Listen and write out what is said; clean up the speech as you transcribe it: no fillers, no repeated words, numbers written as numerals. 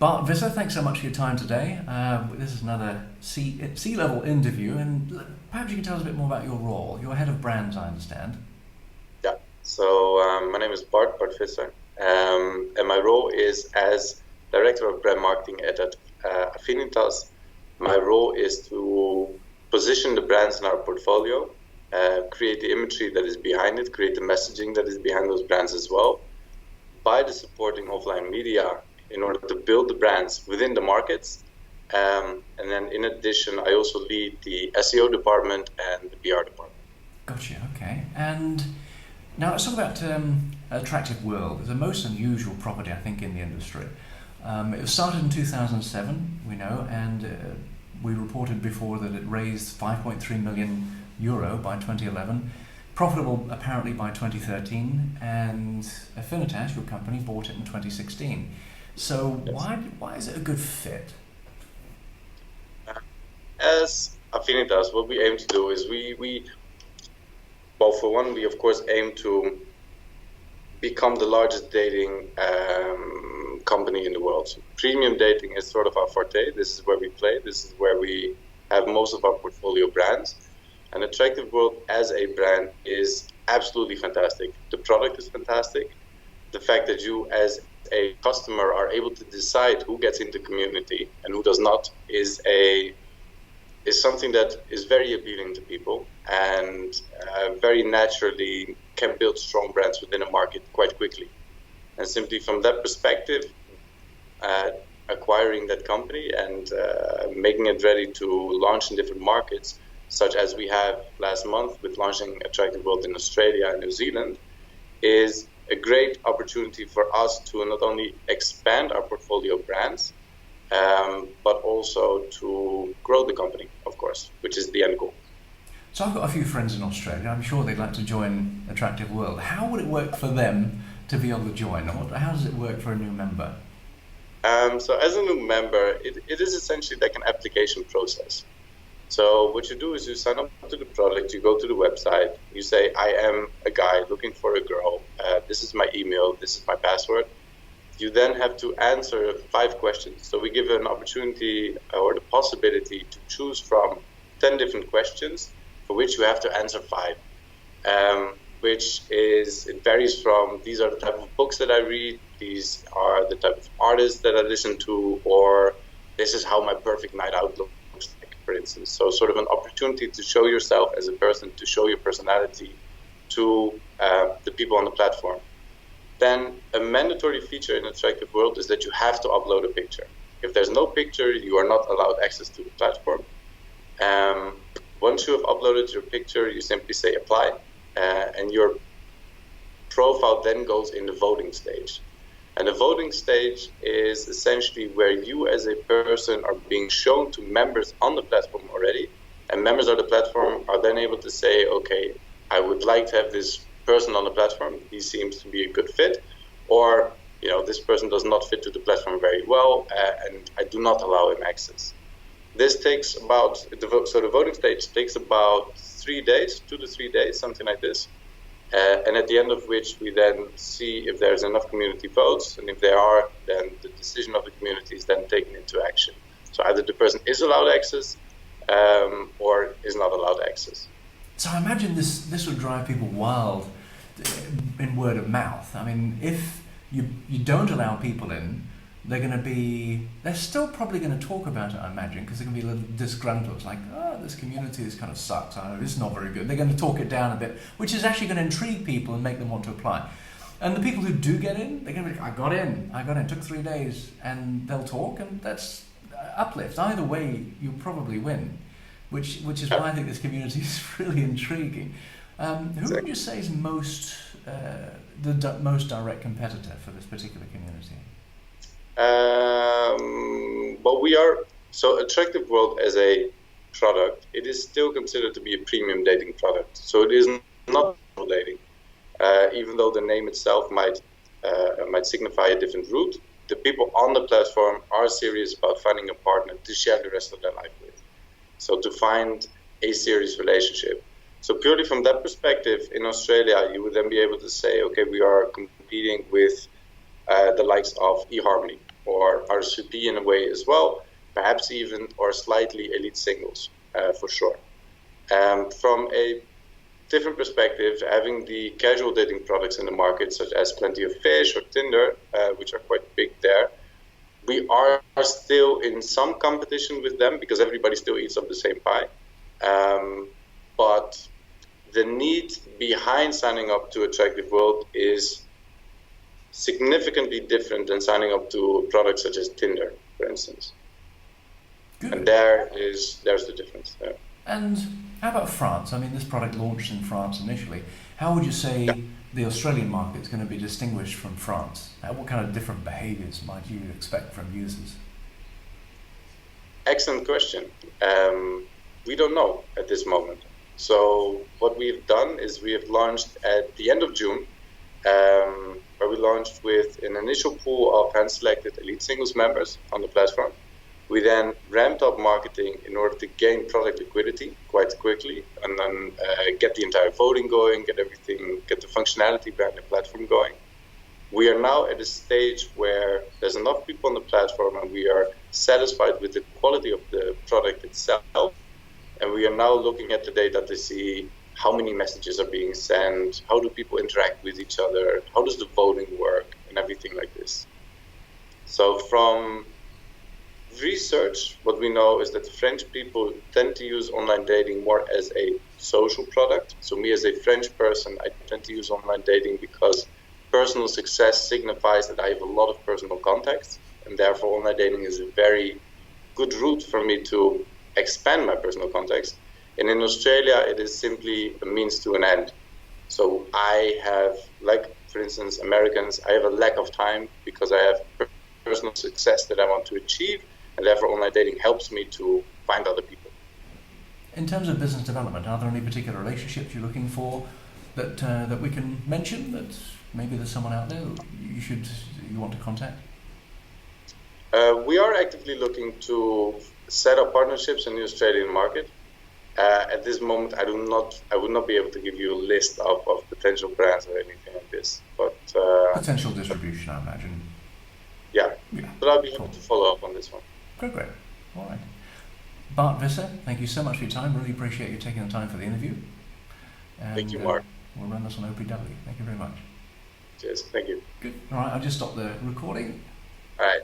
Bart, Visser, thanks so much for your time today. This is another C-level interview, and perhaps you can tell us a bit more about your role. You're head of brands, I understand. Yeah. So my name is Bart Visser, and my role is as director of brand marketing at Affinitas. My role is to position the brands in our portfolio, create the imagery that is behind it, create the messaging that is behind those brands as well, by the supporting offline media in order to build the brands within the markets. And then in addition, I also lead the SEO department and the PR department. Gotcha, okay. And now let's talk about Attractive World. It's the most unusual property, I think, in the industry. It was started in 2007, we know, and we reported before that it raised 5.3 million euro by 2011, profitable apparently by 2013, and Affinitas, your company, bought it in 2016. So Yes. why is it a good fit? As Affinitas, what we aim to do is well, for one, we of course aim to become the largest dating company in the world. So premium dating is sort of our forte. This is where we play. This is where we have most of our portfolio brands. And Attractive World as a brand is absolutely fantastic. The product is fantastic. The fact that you as a customer are able to decide who gets into community and who does not is something that is very appealing to people, and very naturally can build strong brands within a market quite quickly. And simply from that perspective, acquiring that company and making it ready to launch in different markets, such as we have last month with launching Attractive World in Australia and New Zealand, is a great opportunity for us to not only expand our portfolio of brands, but also to grow the company, of course, which is the end goal. So I've got a few friends in Australia. I'm sure they'd like to join Attractive World. How would it work for them to be able to join? Or how does it work for a new member? So as a new member, it is essentially like an application process. So what you do is you sign up to the product, you go to the website, you say, I am a guy looking for a girl, this is my email, this is my password. You then have to answer 5 questions. So we give an opportunity or the possibility to choose from 10 different questions for which you have to answer 5. It varies from, these are the type of books that I read, these are the type of artists that I listen to, or this is how my perfect night out looks like, for instance. So sort of an opportunity to show yourself as a person, to show your personality to the people on the platform. Then a mandatory feature in Attractive World is that you have to upload a picture. If there's no picture, you are not allowed access to the platform. Once you have uploaded your picture, you simply say apply, and your profile then goes in the voting stage. And the voting stage is essentially where you as a person are being shown to members on the platform already, and members of the platform are then able to say, okay, I would like to have this person on the platform, he seems to be a good fit, or this person does not fit to the platform very well, and I do not allow him access. This takes about, the voting stage takes about 3 days, 2 to 3 days, something like this. And at the end of which we then see if there's enough community votes, and if there are, then the decision of the community is then taken into action. So either the person is allowed access, or is not allowed access. So I imagine this would drive people wild in word of mouth. I mean, if you don't allow people in, they're still probably going to talk about it, I imagine, because they're going to be a little disgruntled. It's like, this community is kind of sucks. I know this is not very good. They're going to talk it down a bit, which is actually going to intrigue people and make them want to apply. And the people who do get in, they're going to be like, I got in, it took 3 days, and they'll talk, and that's uplift. Either way, you'll probably win, which is why I think this community is really intriguing. Who would you say is the most direct competitor for this particular community? So Attractive World as a product, it is still considered to be a premium dating product. So it is not dating, even though the name itself might signify a different route. The people on the platform are serious about finding a partner to share the rest of their life with. So to find a serious relationship. So purely from that perspective, in Australia, you would then be able to say, okay, we are competing with the likes of eHarmony. or RSVP in a way as well, perhaps even or slightly elite singles for sure. From a different perspective, having the casual dating products in the market, such as Plenty of Fish or Tinder, which are quite big there, we are still in some competition with them because everybody still eats up the same pie. But the need behind signing up to Attractive World is significantly different than signing up to products such as Tinder, for instance. Good. And there's the difference there. And how about France? I mean, this product launched in France initially. How would you say the Australian market is going to be distinguished from France? What kind of different behaviours might you expect from users? Excellent question. We don't know at this moment. So what we've done is we have launched at the end of June, where we launched with an initial pool of hand-selected elite singles members on the platform. We then ramped up marketing in order to gain product liquidity quite quickly, and then get the entire voting going, get the functionality behind the platform going. We are now at a stage where there's enough people on the platform and we are satisfied with the quality of the product itself. And we are now looking at the data to see how many messages are being sent, how do people interact with each other, how does the voting work, and everything like this. So from research, what we know is that French people tend to use online dating more as a social product. So me as a French person, I tend to use online dating because personal success signifies that I have a lot of personal contacts, and therefore online dating is a very good route for me to expand my personal contacts. And in Australia, it is simply a means to an end. So I have, like for instance, Americans, I have a lack of time because I have personal success that I want to achieve, and therefore online dating helps me to find other people. In terms of business development, are there any particular relationships you're looking for that we can mention, that maybe there's someone out there you want to contact? We are actively looking to set up partnerships in the Australian market. At this moment, I would not be able to give you a list of potential brands or anything like this. But potential distribution, I imagine. Yeah. But I'll be able to follow up on this one. Great. All right. Bart Visser, thank you so much for your time. Really appreciate you taking the time for the interview. And, thank you, Mark. We'll run this on OPW. Thank you very much. Cheers. Thank you. Good. All right, I'll just stop the recording. All right.